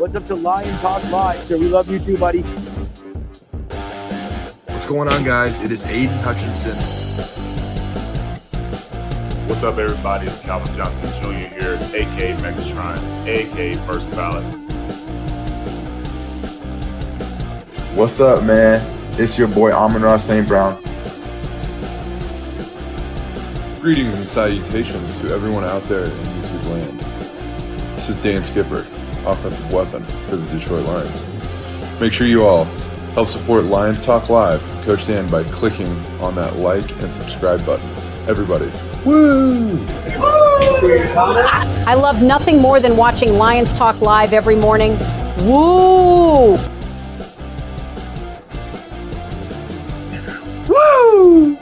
What's up to Lion Talk Live? So we love you too, buddy. What's going on, guys? It is Aiden Hutchinson. What's up, everybody? It's Calvin Johnson Jr. here, a.k.a. Megatron, a.k.a. First Ballot. What's up, man? It's your boy Amon-Ra St. Brown. Greetings and salutations to everyone out there in YouTube land. This is Dan Skipper, offensive weapon for the Detroit Lions. Make sure you all help support Lions Talk Live, Coach Dan, by clicking on that like and subscribe button. Everybody, woo! I love nothing more than watching Lions Talk Live every morning. Woo! Woo!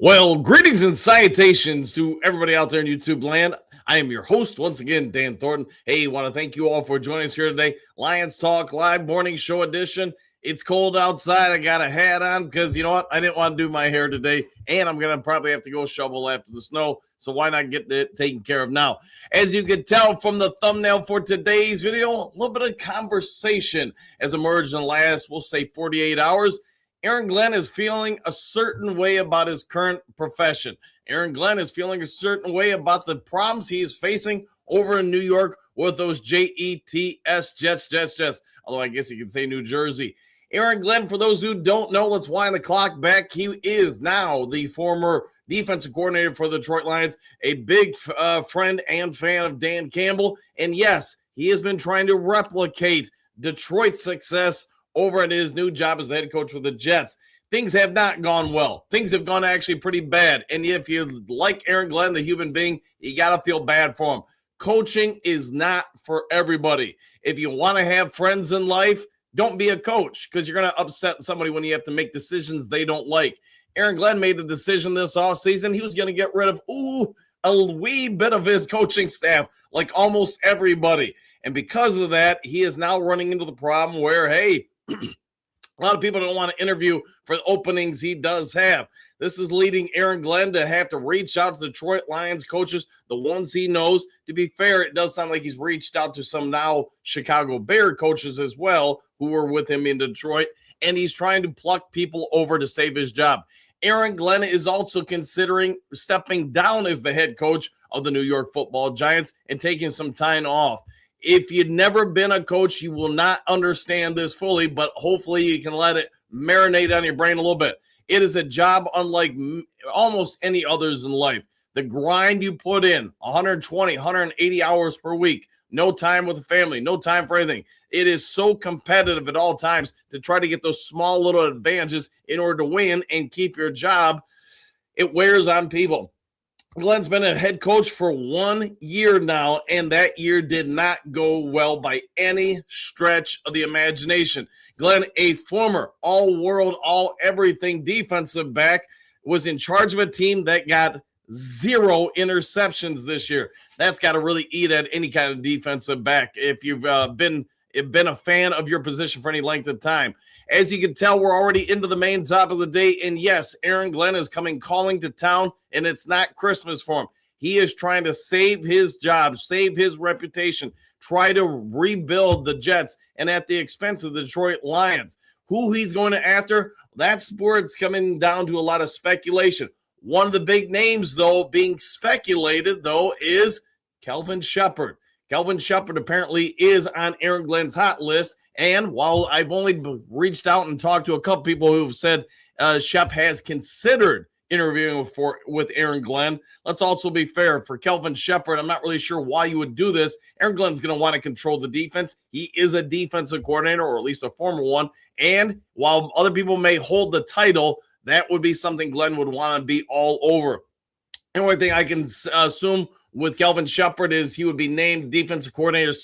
Well, greetings and salutations to everybody out there in YouTube land. I am your host, once again, Dan Thornton. Hey, want to thank you all for joining us here today. Lions Talk Live Morning Show Edition. It's cold outside. I got a hat on because, you know what? I didn't want to do my hair today, and I'm going to probably have to go shovel after the snow, so why not get it taken care of now? As you can tell from the thumbnail for today's video, a little bit of conversation has emerged in the last, we'll say, 48 hours. Aaron Glenn is feeling a certain way about his current profession. Aaron Glenn is feeling a certain way about the problems he is facing over in New York with those Jets. Although I guess you could say New Jersey. Aaron Glenn, for those who don't know, let's wind the clock back. He is now the former defensive coordinator for the Detroit Lions, a big friend and fan of Dan Campbell. And yes, he has been trying to replicate Detroit's success over at his new job as the head coach with the Jets. Things have not gone well. Things have gone actually pretty bad. And if you like Aaron Glenn, the human being, you got to feel bad for him. Coaching is not for everybody. If you want to have friends in life, don't be a coach because you're going to upset somebody when you have to make decisions they don't like. Aaron Glenn made the decision this offseason. He was going to get rid of a wee bit of his coaching staff, like almost everybody. And because of that, he is now running into the problem where, hey, a lot of people don't want to interview for the openings he does have. This is leading Aaron Glenn to have to reach out to the Detroit Lions coaches, the ones he knows. To be fair, it does sound like he's reached out to some now Chicago Bear coaches as well who were with him in Detroit, and he's trying to pluck people over to save his job. Aaron Glenn is also considering stepping down as the head coach of the New York Football Giants and taking some time off. If you've never been a coach, you will not understand this fully, but hopefully you can let it marinate on your brain a little bit. It is a job unlike almost any others in life. The grind you put in, 120, 180 hours per week, no time with the family, no time for anything. It is so competitive at all times to try to get those small little advantages in order to win and keep your job. It wears on people. Glenn's been a head coach for 1 year now, and that year did not go well by any stretch of the imagination. Glenn, a former all-world, all-everything defensive back, was in charge of a team that got 0 interceptions this year. That's got to really eat at any kind of defensive back if you've been a fan of your position for any length of time. As you can tell, we're already into the main top of the day, and yes, Aaron Glenn is calling to town, and it's not Christmas for him. He is trying to save his job, save his reputation, try to rebuild the Jets, and at the expense of the Detroit Lions. Who he's going after, that's where it's coming down to a lot of speculation. One of the big names, though, being speculated, though, is Kelvin Sheppard. Kelvin Sheppard apparently is on Aaron Glenn's hot list. And while I've only reached out and talked to a couple people who have said Shep has considered interviewing with Aaron Glenn, let's also be fair. For Kelvin Sheppard, I'm not really sure why you would do this. Aaron Glenn's going to want to control the defense. He is a defensive coordinator, or at least a former one. And while other people may hold the title, that would be something Glenn would want to be all over. The only thing I can assume with Kelvin Sheppard is he would be named defensive coordinator /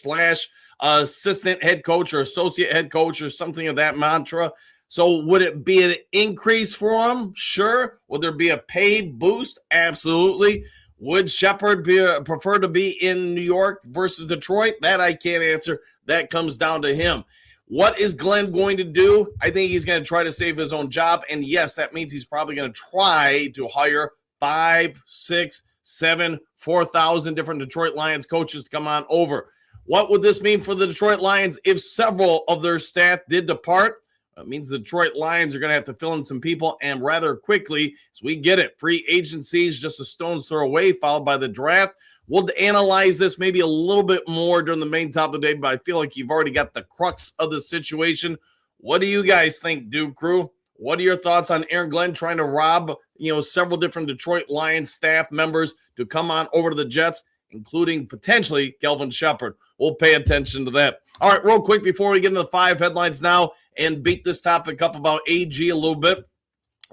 assistant head coach or associate head coach or something of that mantra. So would it be an increase for him? Sure. Would there be a paid boost? Absolutely. Would Sheppard prefer to be in New York versus Detroit? That I can't answer. That comes down to him. What is Glenn going to do? I think he's going to try to save his own job. And yes, that means he's probably going to try to hire 5, 6, 4,000 different Detroit Lions coaches to come on over. What would this mean for the Detroit Lions if several of their staff did depart? It means the Detroit Lions are going to have to fill in some people, and rather quickly, so we get it. Free agencies just a stone's throw away, followed by the draft. We'll analyze this maybe a little bit more during the main top of the day, but I feel like you've already got the crux of the situation. What do you guys think, Duke Crew? What are your thoughts on Aaron Glenn trying to rob, several different Detroit Lions staff members to come on over to the Jets, including potentially Kelvin Shepherd? We'll pay attention to that. All right, real quick before we get into the 5 headlines now and beat this topic up about AG a little bit.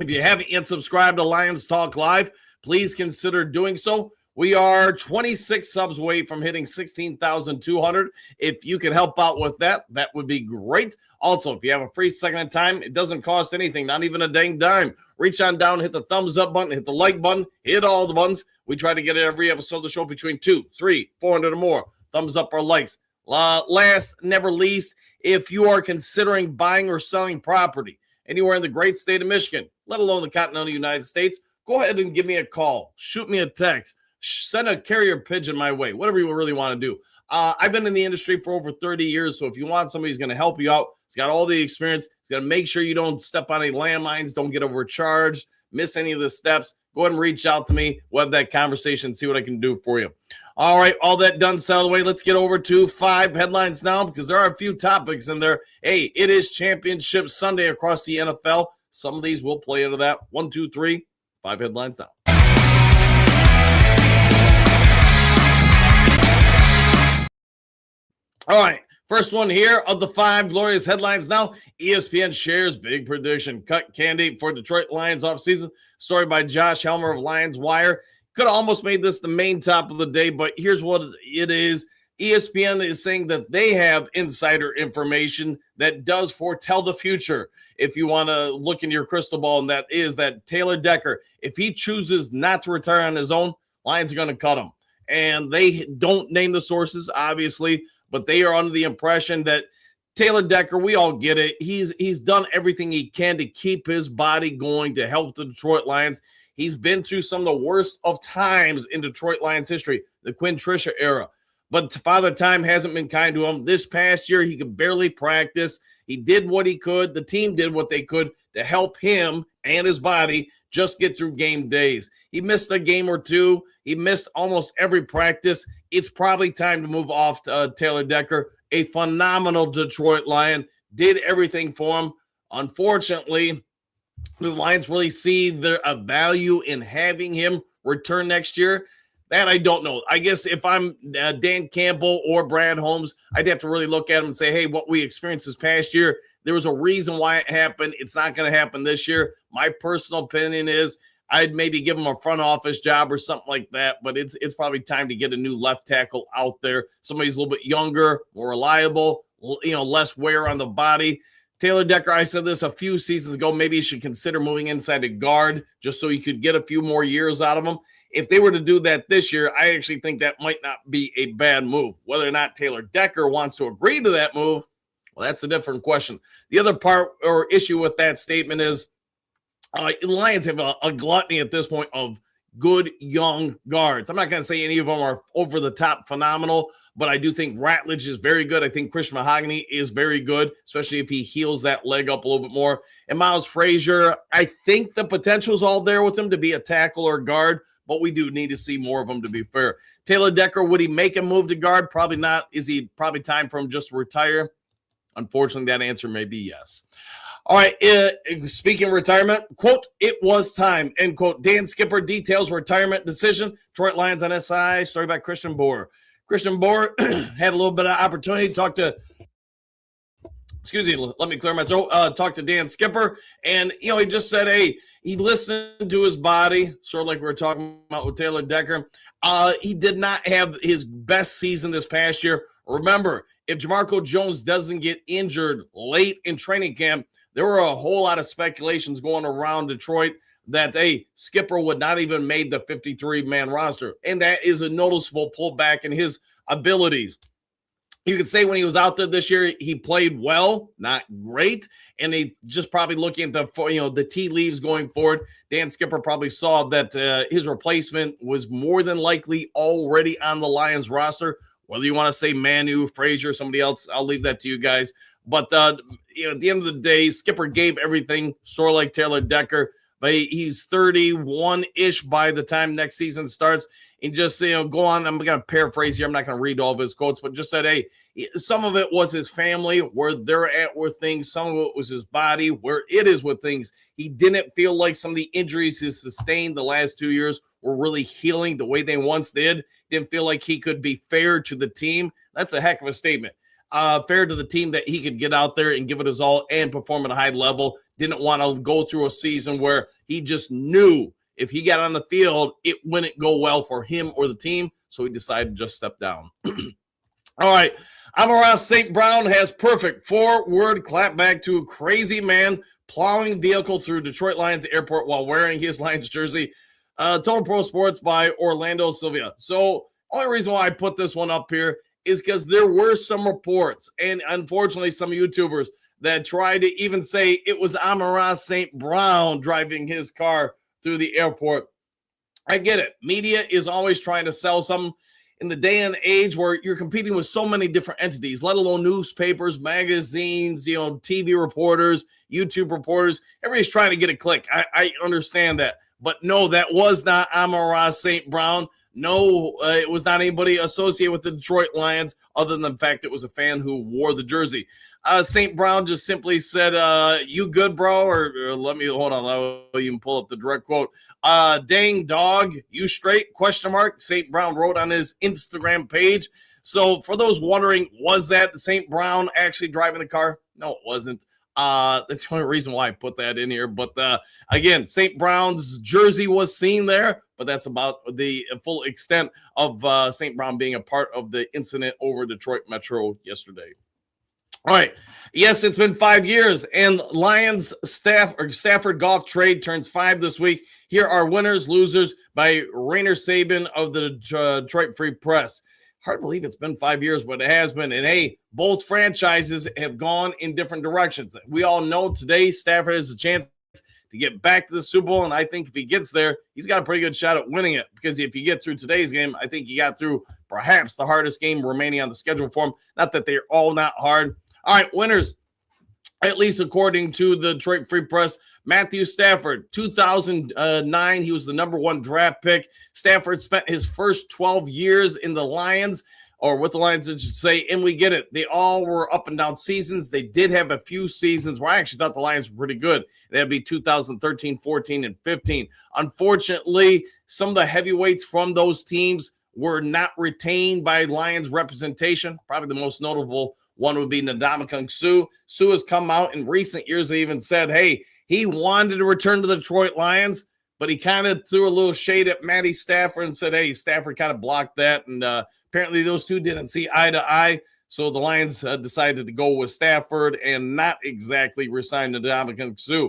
If you haven't yet subscribed to Lions Talk Live, please consider doing so. We are 26 subs away from hitting 16,200. If you can help out with that, that would be great. Also, if you have a free second of time, it doesn't cost anything, not even a dang dime. Reach on down, hit the thumbs up button, hit the like button, hit all the buttons. We try to get every episode of the show between 200, 300, 400 or more. Thumbs up or likes. Last, never least, if you are considering buying or selling property anywhere in the great state of Michigan, let alone the continental United States, go ahead and give me a call. Shoot me a text. Send a carrier pigeon my way, whatever you really want to do. I've been in the industry for over 30 years, so if you want somebody who's going to help you out, he's got all the experience. He's got to make sure you don't step on any landmines, don't get overcharged, miss any of the steps. Go ahead and reach out to me. We'll have that conversation, see what I can do for you. All right, all that done, out of the way. Let's get over to 5 headlines now because there are a few topics in there. Hey, it is Championship Sunday across the NFL. Some of these will play into that. 1, 2, 3, 5 headlines now. All right, first one here of the 5 glorious headlines now. ESPN shares big prediction. Cut candidate for Detroit Lions offseason. Story by Josh Helmer of Lions Wire. Could have almost made this the main top of the day, but here's what it is. ESPN is saying that they have insider information that does foretell the future. If you want to look in your crystal ball, and that is that Taylor Decker, if he chooses not to retire on his own, Lions are going to cut him. And they don't name the sources, obviously, but they are under the impression that Taylor Decker, we all get it. He's done everything he can to keep his body going to help the Detroit Lions. He's been through some of the worst of times in Detroit Lions history, the Quinn Trisha era. But Father Time hasn't been kind to him. This past year, he could barely practice. He did what he could. The team did what they could to help him and his body just get through game days. He missed a game or two. He missed almost every practice. It's probably time to move off to Taylor Decker, a phenomenal Detroit Lion, did everything for him. Unfortunately, the Lions really see a value in having him return next year. That I don't know. I guess if I'm Dan Campbell or Brad Holmes, I'd have to really look at him and say, hey, what we experienced this past year, there was a reason why it happened. It's not going to happen this year. My personal opinion is I'd maybe give him a front office job or something like that, but it's probably time to get a new left tackle out there. Somebody's a little bit younger, more reliable, less wear on the body. Taylor Decker, I said this a few seasons ago, maybe you should consider moving inside a guard just so you could get a few more years out of him. If they were to do that this year, I actually think that might not be a bad move. Whether or not Taylor Decker wants to agree to that move, well, that's a different question. The other part or issue with that statement is the Lions have a gluttony at this point of good young guards. I'm not going to say any of them are over the top phenomenal, but I do think Ratledge is very good. I think Christian Mahogany is very good, especially if he heals that leg up a little bit more. And Miles Frazier, I think the potential is all there with him to be a tackle or guard, but we do need to see more of him, to be fair. Taylor Decker, would he make a move to guard? Probably not. Is he probably time for him just to retire? Unfortunately, that answer may be yes. All right, speaking of retirement, quote, it was time, end quote. Dan Skipper details retirement decision. Detroit Lions on SI, story by Christian Bohr. Christian Bohr had a little bit of opportunity to talk to, let me clear my throat, talk to Dan Skipper, and, he just said, hey, he listened to his body, sort of like we were talking about with Taylor Decker. He did not have his best season this past year. Remember, if Jamarco Jones doesn't get injured late in training camp, there were a whole lot of speculations going around Detroit that, hey, Skipper would not even made the 53-man roster. And that is a noticeable pullback in his abilities. You could say when he was out there this year, he played well, not great, and they just probably looking at the tea leaves going forward. Dan Skipper probably saw that his replacement was more than likely already on the Lions roster. Whether you want to say Manu, Frazier, somebody else, I'll leave that to you guys. But at the end of the day, Skipper gave everything, sort of like Taylor Decker. But he's 31-ish by the time next season starts. And just, go on. I'm going to paraphrase here. I'm not going to read all of his quotes, but just said, hey, some of it was his family, where they're at with things. Some of it was his body, where it is with things. He didn't feel like some of the injuries he sustained the last 2 years were really healing the way they once did. Didn't feel like he could be fair to the team. That's a heck of a statement. Fair to the team that he could get out there and give it his all and perform at a high level. Didn't want to go through a season where he just knew if he got on the field, it wouldn't go well for him or the team. So he decided to just step down. All right. Amon-Ra St. Brown has perfect forward clapback to a crazy man plowing vehicle through Detroit Lions airport while wearing his Lions jersey. Total Pro Sports by Orlando Silvia. So only reason why I put this one up here is because there were some reports and unfortunately some YouTubers that tried to even say it was Amon-Ra St. Brown driving his car through the airport. I get it. Media is always trying to sell something in the day and age where you're competing with so many different entities, let alone newspapers, magazines, TV reporters, YouTube reporters. Everybody's trying to get a click. I understand that. But no, that was not Amon-Ra St. Brown. No, it was not anybody associated with the Detroit Lions other than the fact it was a fan who wore the jersey. St. Brown just simply said, you good, bro? Or let me, hold on, I'll even pull up the direct quote. Dang dog, you straight? ? St. Brown wrote on his Instagram page. So for those wondering, was that St. Brown actually driving the car? No, it wasn't. That's the only reason why I put that in here. But again, St. Brown's jersey was seen there, but that's about the full extent of St. Brown being a part of the incident over Detroit Metro yesterday. All right. Yes, it's been 5 years, and Lions Stafford-Goff trade turns 5 this week. Here are winners, losers by Rainer Sabin of the Detroit Free Press. Hard to believe it's been 5 years, but it has been. And hey, both franchises have gone in different directions. We all know today Stafford has a chance to get back to the Super Bowl, and I think if he gets there, he's got a pretty good shot at winning it. Because if you get through today's game, I think he got through perhaps the hardest game remaining on the schedule for him. Not that they're all not hard. All right, winners, at least according to the Detroit Free Press, Matthew Stafford, 2009, he was the number 1 draft pick. Stafford spent his first 12 years in the Lions, or with the Lions, I should say, and we get it. They all were up and down seasons. They did have a few seasons where I actually thought the Lions were pretty good. That'd be 2013, 14, and 15. Unfortunately, some of the heavyweights from those teams were not retained by Lions representation. Probably the most notable one would be Ndamukong Suh. Suh has come out in recent years and even said, hey, he wanted to return to the Detroit Lions, but he kind of threw a little shade at Matty Stafford and said, hey, Stafford kind of blocked that. And apparently those two didn't see eye to eye. So the Lions decided to go with Stafford and not exactly resign Ndamukong Suh.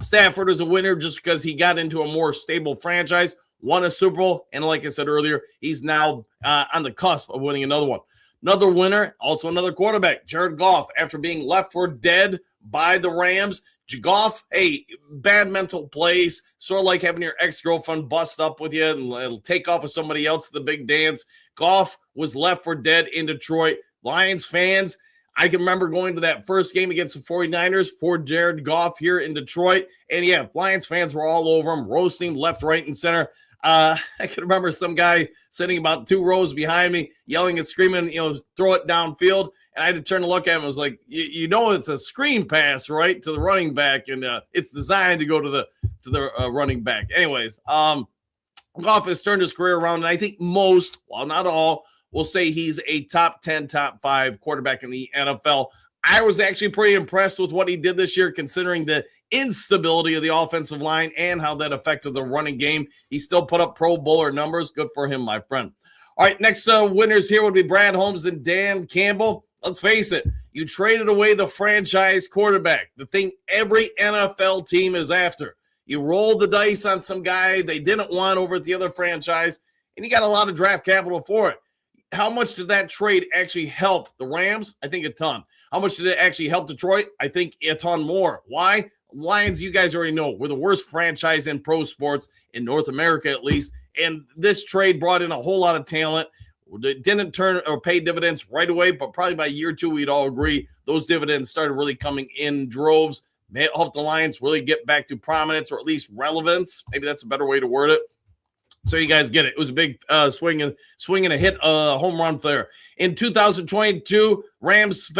Stafford is a winner just because he got into a more stable franchise, won a Super Bowl, and like I said earlier, he's now on the cusp of winning another one. Another winner, also another quarterback, Jared Goff, after being left for dead by the Rams. Goff, hey, bad mental plays, sort of like having your ex-girlfriend bust up with you and take off with somebody else at the big dance. Goff was left for dead in Detroit. Lions fans, I can remember going to that first game against the 49ers for Jared Goff here in Detroit. And yeah, Lions fans were all over him, roasting left, right, and center. I can remember some guy sitting about 2 rows behind me, yelling and screaming, throw it downfield. And I had to turn to look at him. I was like, it's a screen pass, right, to the running back, and it's designed to go to the running back. Anyways, Goff has turned his career around, and I think most, while not all, will say he's a top 10, top 5 quarterback in the NFL. I was actually pretty impressed with what he did this year, considering the instability of the offensive line and how that affected the running game. He still put up Pro Bowler numbers. Good for him, my friend. All right, next winners here would be Brad Holmes and Dan Campbell. Let's face it, you traded away the franchise quarterback, the thing every NFL team is after. You rolled the dice on some guy they didn't want over at the other franchise, and you got a lot of draft capital for it. how much did that trade actually help the Rams? I think a ton. How much did it actually help Detroit? I think a ton more. Why? Lions, you guys already know, we're the worst franchise in pro sports, in North America at least. And this trade brought in a whole lot of talent. It didn't turn or pay dividends right away, but probably by year two, we'd all agree those dividends started really coming in droves. They helped the Lions really get back to prominence, or at least relevance. Maybe that's a better way to word it. So you guys get it. It was a big swing and a hit home run there. In 2022, Lions,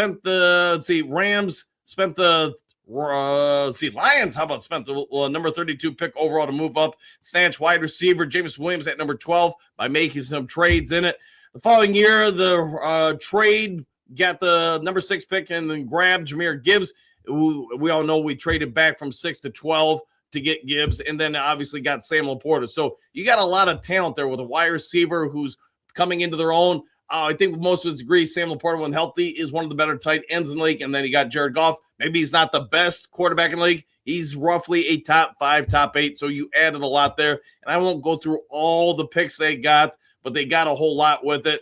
how about spent the number 32 pick overall to move up, snatch wide receiver James Williams at number 12 by making some trades in it. The following year, the trade got the number 6 pick and then grabbed Jahmyr Gibbs, who we all know we traded back from 6 to 12 to get Gibbs, and then obviously got Sam Laporta. So you got a lot of talent there with a wide receiver who's coming into their own. I think most of us agree Sam Laporta, when healthy, is one of the better tight ends in the league. And then you got Jared Goff. Maybe he's not the best quarterback in the league. He's roughly a top 5, top 8. So you added a lot there. And I won't go through all the picks they got, but they got a whole lot with it.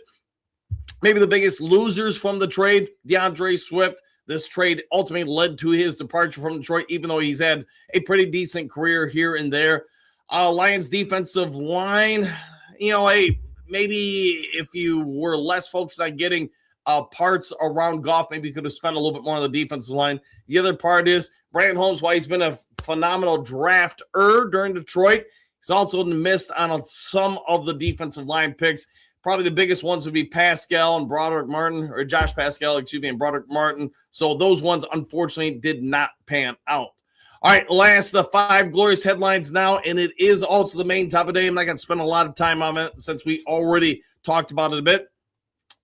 Maybe the biggest losers from the trade, DeAndre Swift. This trade ultimately led to his departure from Detroit, even though he's had a pretty decent career here and there. Lions defensive line, maybe if you were less focused on getting parts around Goff, maybe you could have spent a little bit more on the defensive line. The other part is Brandon Holmes, while he's been a phenomenal drafter during Detroit, he's also missed on some of the defensive line picks. Probably the biggest ones would be Pascal and Broderick Martin, or Josh Pascal, and Broderick Martin. So those ones, unfortunately, did not pan out. All right, last, the 5 glorious headlines now, and it is also the main topic of the day. I'm not going to spend a lot of time on it since we already talked about it a bit.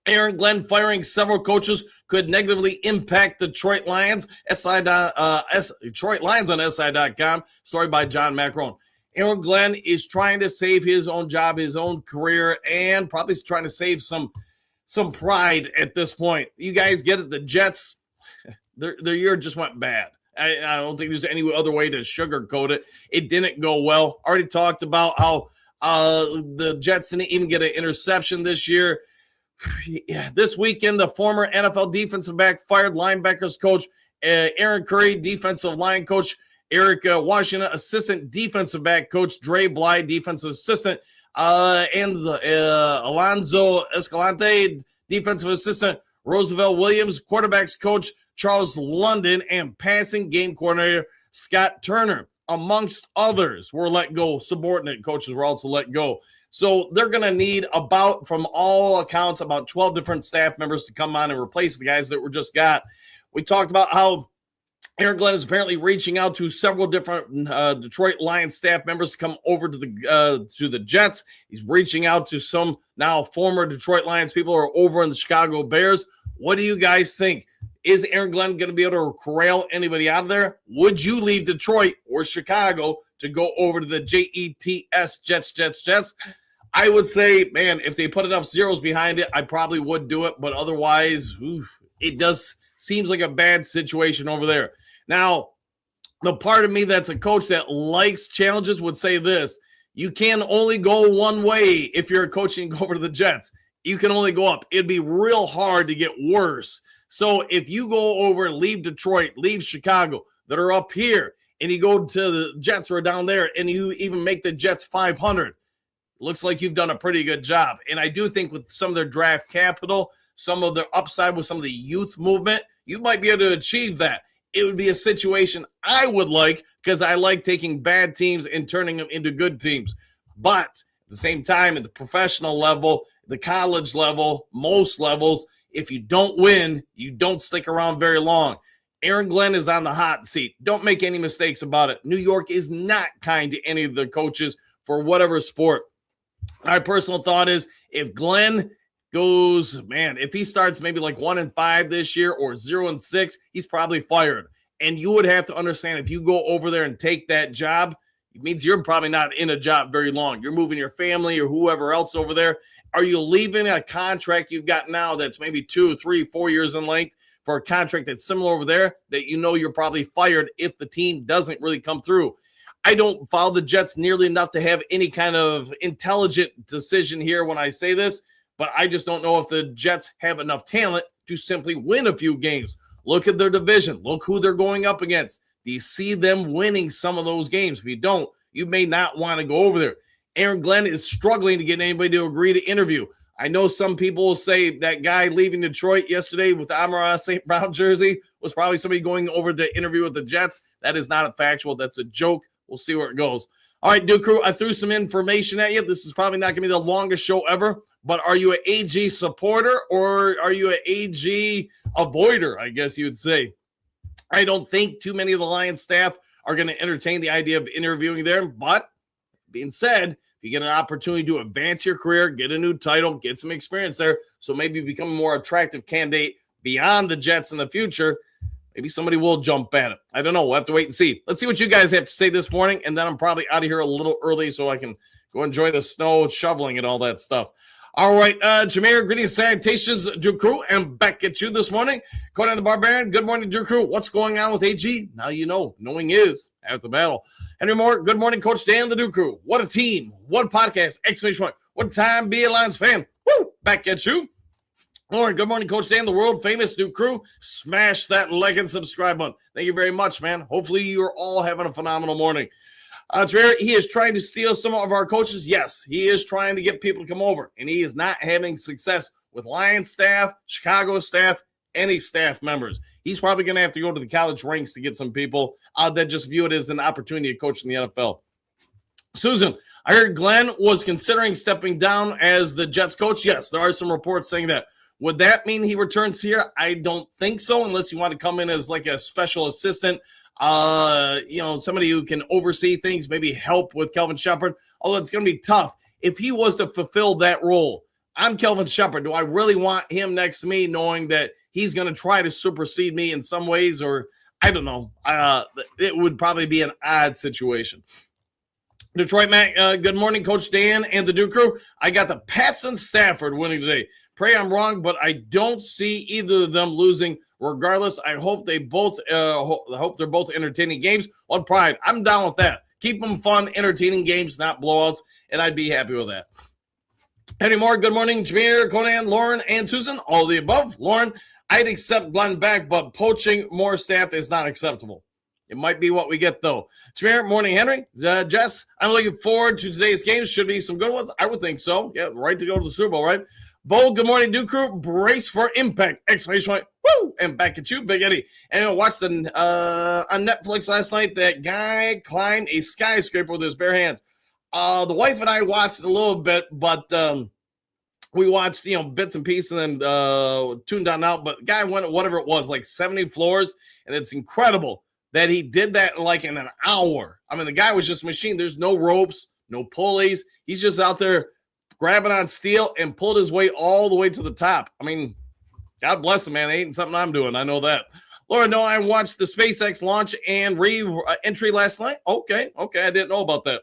Aaron Glenn firing several coaches could negatively impact the Detroit Lions. Detroit Lions on SI.com. Story by John Macron. Aaron Glenn is trying to save his own job, his own career, and probably trying to save some pride at this point. You guys get it. The Jets, their year just went bad. I don't think there's any other way to sugarcoat it. It didn't go well. Already talked about how the Jets didn't even get an interception this year. Yeah, this weekend, the former NFL defensive back fired linebackers coach Aaron Curry, defensive line coach Eric Washington, assistant defensive back coach Dre Bly, defensive assistant, and Alonzo Escalante, defensive assistant Roosevelt Williams, quarterbacks coach Charles London, and passing game coordinator Scott Turner, amongst others, were let go. Subordinate coaches were also let go. So they're going to need from all accounts, about 12 different staff members to come on and replace the guys that were just got. We talked about how Aaron Glenn is apparently reaching out to several different Detroit Lions staff members to come over to the Jets. He's reaching out to some now former Detroit Lions people who are over in the Chicago Bears. What do you guys think? Is Aaron Glenn going to be able to corral anybody out of there? Would you leave Detroit or Chicago to go over to the Jets? I would say, man, if they put enough zeros behind it, I probably would do it. But otherwise, it does seems like a bad situation over there. Now, the part of me that's a coach that likes challenges would say this: you can only go one way if you're a coach and go over to the Jets. You can only go up. It'd be real hard to get worse. So if you go over and leave Detroit, leave Chicago, that are up here, and you go to the Jets who are down there, and you even make the Jets 500, looks like you've done a pretty good job. And I do think with some of their draft capital, some of their upside with some of the youth movement, you might be able to achieve that. It would be a situation I would like, because I like taking bad teams and turning them into good teams. But at the same time, at the professional level, the college level, most levels, if you don't win, you don't stick around very long. Aaron Glenn is on the hot seat. Don't make any mistakes about it. New York is not kind to any of the coaches for whatever sport. My personal thought is, if Glenn goes, man, if he starts maybe like 1-5 this year or 0-6, he's probably fired. And you would have to understand, if you go over there and take that job, it means you're probably not in a job very long. You're moving your family or whoever else over there. Are you leaving a contract you've got now that's maybe 2, 3, 4 years in length for a contract that's similar over there that you know you're probably fired if the team doesn't really come through? I don't follow the Jets nearly enough to have any kind of intelligent decision here when I say this, but I just don't know if the Jets have enough talent to simply win a few games. Look at their division. Look who they're going up against. Do you see them winning some of those games? If you don't, you may not want to go over there. Aaron Glenn is struggling to get anybody to agree to interview. I know some people will say that guy leaving Detroit yesterday with the Amon-Ra St. Brown jersey was probably somebody going over to interview with the Jets. That is not a factual. That's a joke. We'll see where it goes. All right, Duke Crew, I threw some information at you. This is probably not going to be the longest show ever, but are you an AG supporter or are you an AG avoider, I guess you would say? I don't think too many of the Lions staff are going to entertain the idea of interviewing there, but being said, if you get an opportunity to advance your career, get a new title, get some experience there, so maybe become a more attractive candidate beyond the Jets in the future, maybe somebody will jump at it. I don't know. We'll have to wait and see. Let's see what you guys have to say this morning, and then I'm probably out of here a little early so I can go enjoy the snow, shoveling, and all that stuff. All right, Jameer, greetings, salutations, Drew Crew, and back at you this morning. Conan the Barbarian, good morning, Drew Crew. What's going on with AG? Now you know. Knowing is half the battle. Henry Moore, good morning, Coach Dan, the Drew Crew. What a team. What a podcast. Exclamation point. What a time be a Lions fan. Woo! Back at you. Lauren, good morning, Coach Dan, the world-famous Drew Crew. Smash that like and subscribe button. Thank you very much, man. Hopefully you're all having a phenomenal morning. Jameer, he is trying to steal some of our coaches. Yes, he is trying to get people to come over, and he is not having success with Lions staff, Chicago staff, any staff members. He's probably going to have to go to the college ranks to get some people that just view it as an opportunity to coach in the NFL. Susan, I heard Glenn was considering stepping down as the Jets coach. Yes, there are some reports saying that. Would that mean he returns here? I don't think so, unless you want to come in as like a special assistant, somebody who can oversee things, maybe help with Kelvin Shepard, although it's going to be tough. If he was to fulfill that role, I'm Kelvin Shepard. Do I really want him next to me knowing that he's going to try to supersede me in some ways? Or I don't know. It would probably be an odd situation. Detroit Mac, good morning, Coach Dan and the Duke Crew. I got the Pats and Stafford winning today. Pray I'm wrong, but I don't see either of them losing. Regardless, I hope they both hope they're both entertaining games on Pride. I'm down with that. Keep them fun, entertaining games, not blowouts, and I'd be happy with that. Any more? Good morning, Jameer, Conan, Lauren, and Susan. All of the above. Lauren, I'd accept Glenn back, but poaching more staff is not acceptable. It might be what we get, though. Jameer, morning, Henry. Jess, I'm looking forward to today's games. Should be some good ones. I would think so. Yeah, right to go to the Super Bowl, right? Bo, good morning, Duke Crew. Brace for impact! Exclamation point. Woo! And back at you, Big Eddie. And I watched on Netflix last night that guy climbed a skyscraper with his bare hands. The wife and I watched it a little bit, but we watched bits and pieces and then tuned on out. But the guy went whatever it was, like 70 floors, and it's incredible that he did that in an hour. I mean, the guy was just a machine. There's no ropes, no pulleys. He's just out there grabbing on steel and pulled his way all the way to the top. I mean, God bless him, man. It ain't something I'm doing. I know that. Laura, no, I watched the SpaceX launch and re-entry last night. Okay. I didn't know about that.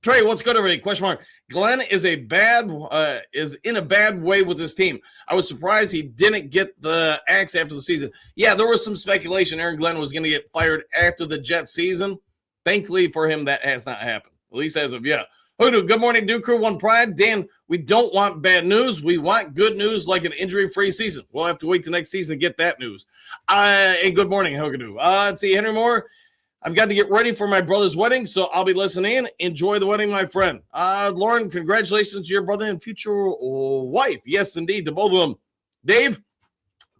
Trey, what's good already? Question mark. Glenn is in a bad way with his team. I was surprised he didn't get the axe after the season. Yeah, there was some speculation Aaron Glenn was going to get fired after the Jets season. Thankfully for him, that has not happened, at least as of yet. Good morning, Duke Crew, One Pride. Dan, we don't want bad news. We want good news like an injury-free season. We'll have to wait till next season to get that news. And good morning, Hogadoo. Let's see, Henry Moore. I've got to get ready for my brother's wedding, so I'll be listening in. Enjoy the wedding, my friend. Lauren, congratulations to your brother and future wife. Yes, indeed, to both of them. Dave,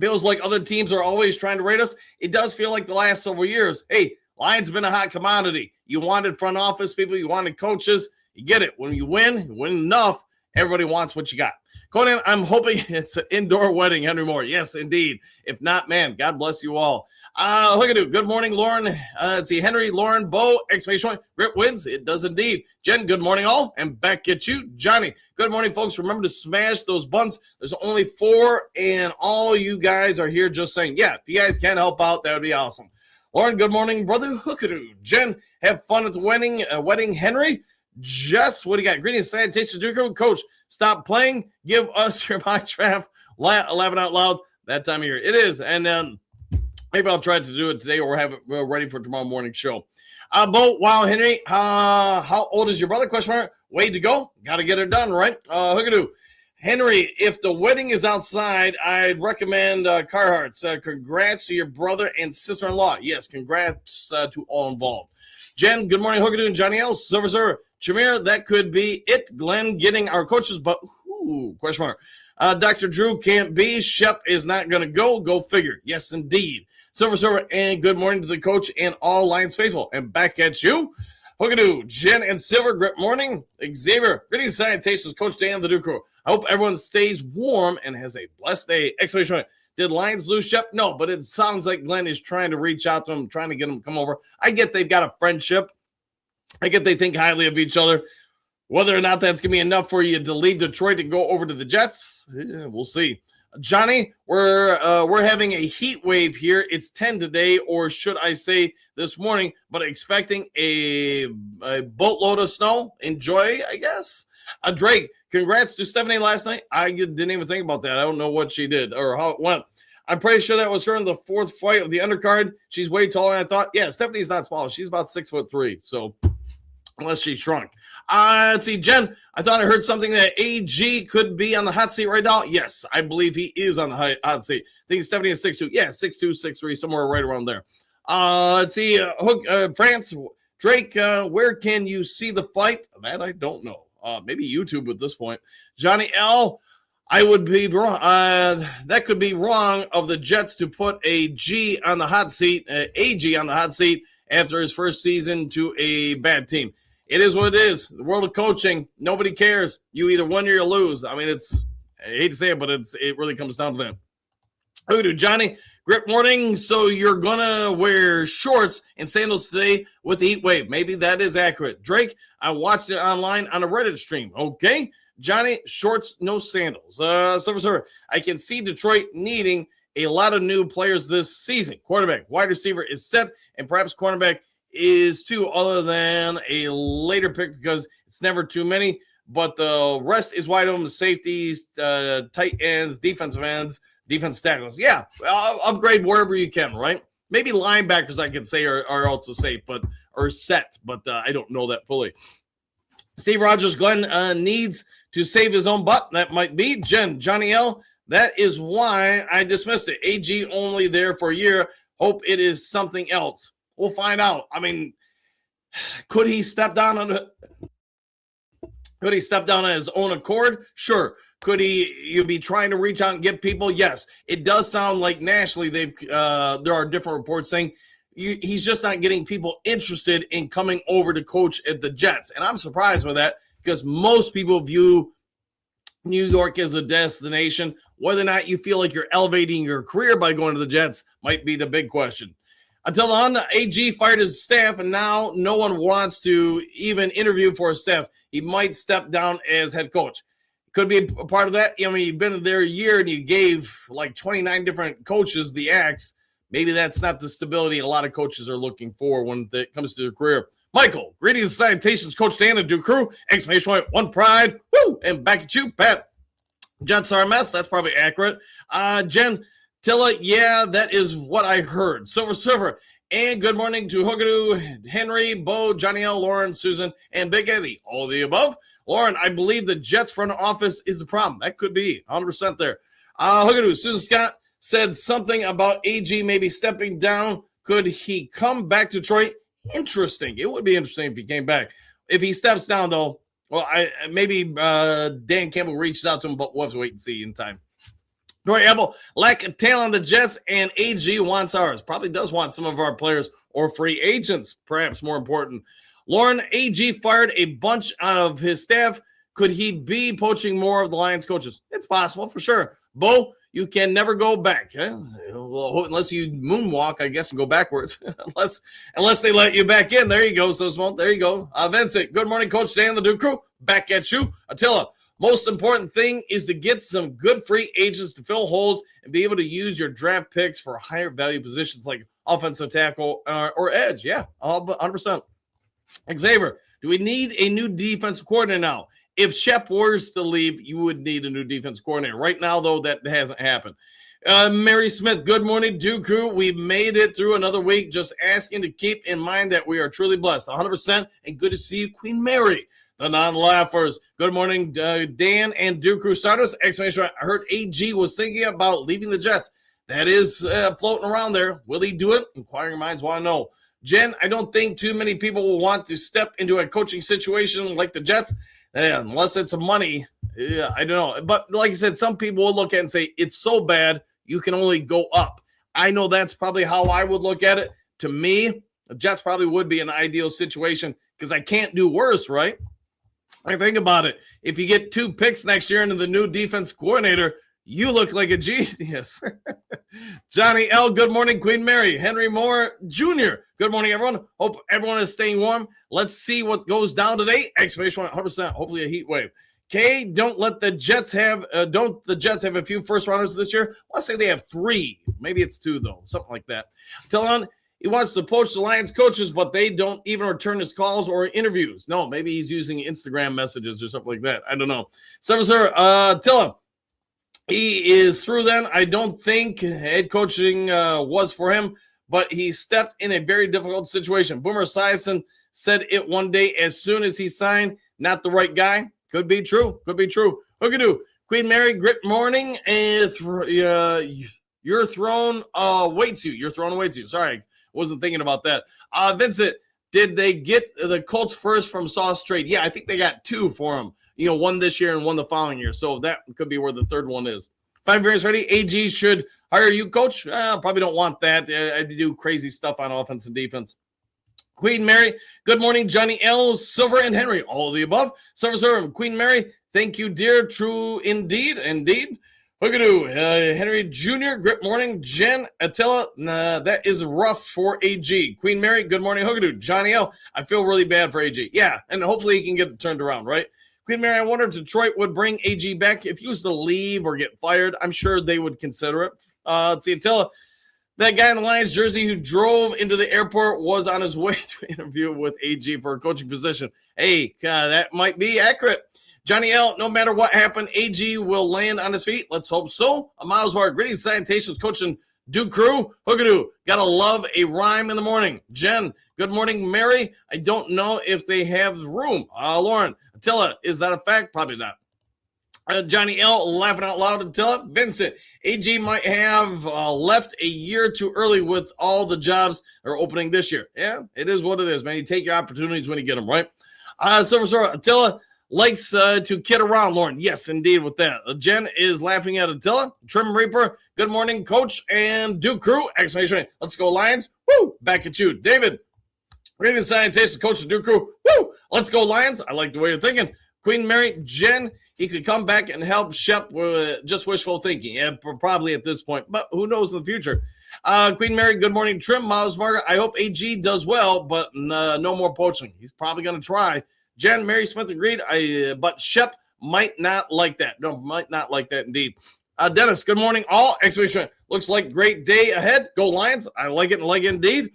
feels like other teams are always trying to rate us. It does feel like the last several years. Hey, Lions have been a hot commodity. You wanted front office people. You wanted coaches. You get it. When you win enough, everybody wants what you got. Conan, I'm hoping it's an indoor wedding, Henry Moore. Yes, indeed. If not, man, God bless you all. Look at you. Good morning, Lauren. Let's see, Henry, Lauren, Bo, exclamation point. Rip wins. It does indeed. Jen, good morning, all. And back at you. Johnny, good morning, folks. Remember to smash those buttons. There's only 4, and all you guys are here just saying, yeah, if you guys can help out, that would be awesome. Lauren, good morning, brother. Hookadoo. Jen, have fun at the wedding, Henry. Jess, what do you got? Greetings, salutations, Duke. Coach, stop playing. Give us your mock draft. Laughing out loud that time of year. It is. And maybe I'll try to do it today or have it ready for tomorrow morning show. Bo, wow, Henry, how old is your brother? Question mark. Way to go. Got to get it done, right? Hookadoo. Henry, if the wedding is outside, I'd recommend Carhartt's. Congrats to your brother and sister-in-law. Yes, congrats to all involved. Jen, good morning, Hookadoo and Johnny L. Silver Server. Jameer, that could be it. Glenn getting our coaches, but question mark. Dr. Drew can't be. Shep is not going to go. Go figure. Yes, indeed. Silver Server, and good morning to the coach and all Lions faithful. And back at you, Hookadoo, Jen, and Silver. Good morning. Xavier, greetings, salutations, Coach Dan, the Duke Crew. I hope everyone stays warm and has a blessed day. Exclamation point. Did Lions lose Shep? No, but it sounds like Glenn is trying to reach out to him, trying to get him to come over. I get they've got a friendship. I get they think highly of each other. Whether or not that's going to be enough for you to leave Detroit and go over to the Jets, we'll see. Johnny, we're having a heat wave here. It's 10 today, or should I say this morning, but expecting a boatload of snow. Enjoy, I guess. Drake, congrats to Stephanie last night. I didn't even think about that. I don't know what she did or how it went. I'm pretty sure that was her in the fourth fight of the undercard. She's way taller than I thought. Yeah, Stephanie's not small. She's about 6'3", so unless she shrunk. Let's see, Jen, I thought I heard something that AG could be on the hot seat right now. Yes, I believe he is on the hot seat. I think Stephanie is 6'2". Yeah, 6'2", 6'3", somewhere right around there. Let's see, France, Drake, where can you see the fight? That I don't know. Maybe YouTube at this point. Johnny L., I would be wrong. That could be wrong of the Jets to put AG on the hot seat after his first season to a bad team. It is what it is. The world of coaching, nobody cares. You either win or you lose. I mean, I hate to say it, but it really comes down to that. Hoodoo, Johnny, great morning. So you're going to wear shorts and sandals today with the heat wave. Maybe that is accurate. Drake, I watched it online on a Reddit stream. Okay. Johnny, shorts, no sandals. Silver, I can see Detroit needing a lot of new players this season. Quarterback, wide receiver is set, and perhaps cornerback is too, other than a later pick because it's never too many. But the rest is wide open. Safeties, tight ends, defensive ends, defense tackles. Yeah, upgrade wherever you can, right? Maybe linebackers I could say are also safe, or set, but I don't know that fully. Steve Rogers, Glenn needs to save his own butt. That might be. Johnny L., that is why I dismissed it. AG only there for a year. Hope it is something else. We'll find out. I mean, could he step down on his own accord? Sure. Could he be trying to reach out and get people? Yes. It does sound like nationally there are different reports saying he's just not getting people interested in coming over to coach at the Jets. And I'm surprised with that because most people view New York as a destination. Whether or not you feel like you're elevating your career by going to the Jets might be the big question. Until then, AG fired his staff, and now no one wants to even interview for his staff. He might step down as head coach. Could be a part of that. I mean, you've been there a year, and you gave like 29 different coaches the axe. Maybe that's not the stability a lot of coaches are looking for when it comes to their career. Michael, greetings and salutations, Coach Dan and Duke Crew. Exclamation point, one pride. Woo! And back at you, Pat. Jets are a mess. That's probably accurate. Jen, Tilla, yeah, that is what I heard. Silver. And good morning to Hookadoo, Henry, Bo, Johnny L, Lauren, Susan, and Big Eddie. All of the above. Lauren, I believe the Jets front office is the problem. That could be 100% there. Hookadoo, Susan Scott said something about AG maybe stepping down. Could he come back to Detroit? Interesting. It would be interesting if he came back. If he steps down, though, well, maybe Dan Campbell reaches out to him, but we'll have to wait and see in time. Roy Apple, lack of talent on the Jets, and AG wants ours. Probably does want some of our players or free agents, perhaps more important. Lauren, AG fired a bunch of his staff. Could he be poaching more of the Lions coaches? It's possible, for sure. Bo, you can never go back. Well, unless you moonwalk, I guess, and go backwards. unless they let you back in. There you go, so small. There you go. Vincent, good morning, Coach Dan, the Duke Crew. Back at you. Attila, most important thing is to get some good free agents to fill holes and be able to use your draft picks for higher value positions like offensive tackle or edge. Yeah, 100%. Xavier, do we need a new defensive coordinator now? If Shep was to leave, you would need a new defense coordinator. Right now, though, that hasn't happened. Mary Smith, good morning, Duke Crew. We made it through another week. Just asking to keep in mind that we are truly blessed, 100%, and good to see you, Queen Mary. the non-laughers. Good morning, Dan and Duke Crew starters. Exclamation point. I heard AG was thinking about leaving the Jets. That is floating around there. Will he do it? Inquiring minds want to know. Jen, I don't think too many people will want to step into a coaching situation like the Jets, unless it's money. Yeah, I don't know. But like I said, some people will look at it and say, it's so bad, you can only go up. I know that's probably how I would look at it. To me, the Jets probably would be an ideal situation because I can't do worse, right? I think about it. If you get 2 picks next year into the new defense coordinator, you look like a genius. Johnny L., good morning. Queen Mary. Henry Moore Jr., good morning, everyone. Hope everyone is staying warm. Let's see what goes down today. Exclamation 100%. Hopefully a heat wave. K, don't the Jets have a few first rounders this year? I want to say they have 3. Maybe it's 2, though. Something like that. Tillon, he wants to poach the Lions coaches, but they don't even return his calls or interviews. No, maybe he's using Instagram messages or something like that. I don't know. Sir, Tillon, he is through then. I don't think head coaching was for him, but he stepped in a very difficult situation. Boomer Esiason said it one day as soon as he signed, not the right guy. Could be true. Could be true. Hookadoo. Queen Mary, great morning. And your throne awaits you. Your throne awaits you. Sorry, wasn't thinking about that. Vincent, did they get the Colts first from Sauce trade? Yeah, I think they got 2 for him. One this year and one the following year. So that could be where the third one is. 5 variants ready. AG should hire you, coach. Probably don't want that. I do crazy stuff on offense and defense. Queen Mary, good morning, Johnny L., Silver, and Henry. All of the above. Silver, Queen Mary, thank you, dear. True indeed. Indeed. Hookadoo, Henry Jr., good morning. Jen, Attila, that is rough for AG. Queen Mary, good morning. Hookadoo, Johnny L., I feel really bad for AG. Yeah, and hopefully he can get it turned around, right? Queen Mary, I wonder if Detroit would bring AG back. If he was to leave or get fired, I'm sure they would consider it. Let's see, Attila. That guy in the Lions jersey who drove into the airport was on his way to interview with AG for a coaching position. Hey, that might be accurate. Johnny L., no matter what happened, AG will land on his feet. Let's hope so. Miles Bar, gritty salutations, coaching Duke Crew. Hookadoo, gotta love a rhyme in the morning. Jen, good morning, Mary. I don't know if they have room. Lauren, Attila, is that a fact? Probably not. Johnny L., laughing out loud. Attila, Vincent, AG might have left a year too early with all the jobs that are opening this year. Yeah, it is what it is, man. You take your opportunities when you get them, right? Silver Sword, Attila likes to kid around, Lauren. Yes, indeed, with that. Jen is laughing at Attila. Trim Reaper, good morning, coach and Duke Crew. Exclamation, let's go, Lions. Woo, back at you. David, great sanitation, coach of Duke Crew. Woo, let's go, Lions. I like the way you're thinking. Queen Mary, Jen, he could come back and help Shep with just wishful thinking. Yeah, probably at this point, but who knows in the future. Queen Mary, good morning, Trim. Miles Margaret, I hope AG does well, but no more poaching. He's probably going to try. Jen, Mary Smith agreed, but Shep might not like that. No, might not like that indeed. Dennis, good morning, all. Exclamation. Looks like great day ahead. Go Lions. I like it and like it indeed.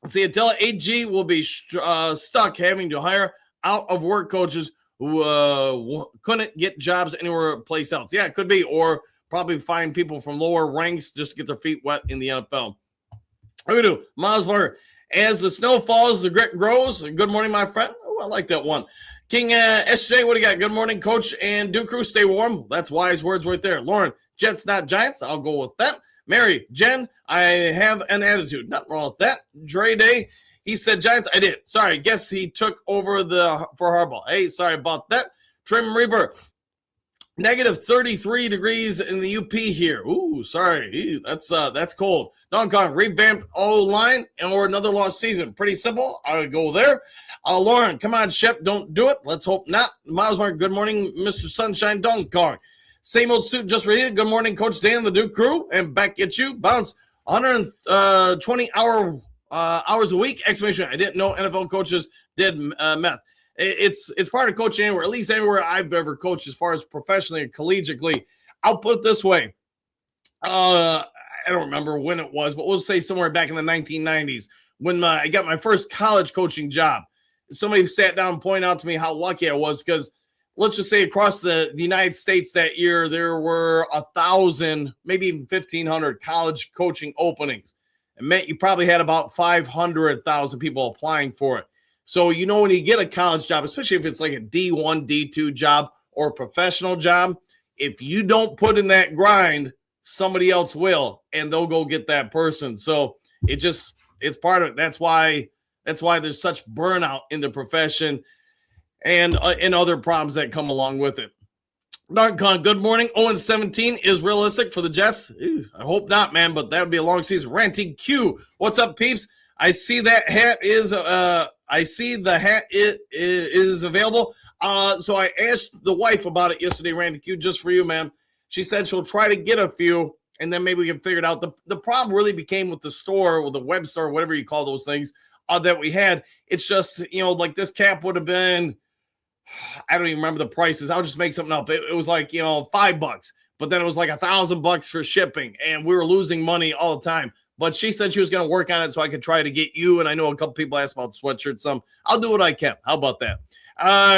Let's see, Attila, AG will be stuck having to hire out-of-work coaches who couldn't get jobs anywhere place else. Yeah, it could be, or probably find people from lower ranks just to get their feet wet in the NFL. What do we do? Miles Barber, as the snow falls, the grit grows. Good morning, my friend. Oh, I like that one. King SJ, what do you got? Good morning, coach and Duke Crew. Stay warm. That's wise words right there. Lauren, Jets, not Giants. I'll go with that. Mary, Jen, I have an attitude. Nothing wrong with that. Dre Day, he said Giants. I did. Sorry, guess he took over for Harbaugh. Hey, sorry about that. Trim Reaper, negative 33 degrees in the UP here. Ooh, sorry. That's cold. Don Kong, revamped O-line or another lost season. Pretty simple. I would go there. Lauren, come on, Shep. Don't do it. Let's hope not. Miles Mark, good morning, Mr. Sunshine. Don Kong. Same old suit just rated. Good morning, Coach Dan, the Duke Crew. And back at you. Bounce 120 hours a week. Exclamation. I didn't know NFL coaches did meth. It's part of coaching anywhere, at least anywhere I've ever coached as far as professionally or collegiately. I'll put it this way. I don't remember when it was, but we'll say somewhere back in the 1990s when I got my first college coaching job. Somebody sat down and pointed out to me how lucky I was because let's just say across the United States that year, there were 1,000, maybe even 1,500 college coaching openings. It meant you probably had about 500,000 people applying for it. So, when you get a college job, especially if it's like a D1, D2 job or a professional job, if you don't put in that grind, somebody else will, and they'll go get that person. So it's part of it. That's why there's such burnout in the profession and other problems that come along with it. Con, good morning. 0-17 is realistic for the Jets. I hope not, man, but that would be a long season. Ranting Q, what's up, peeps? I see that hat is is available. So I asked the wife about it yesterday, Randy Q, just for you, man. She said she'll try to get a few, and then maybe we can figure it out. The problem really became with the store, with the web store, whatever you call those things, that we had. It's just, like this cap would have been, I don't even remember the prices. I'll just make something up. It was like, $5, but then it was like $1,000 for shipping, and we were losing money all the time. But she said she was going to work on it so I could try to get you. And I know a couple people asked about the sweatshirt. Some I'll do what I can. How about that?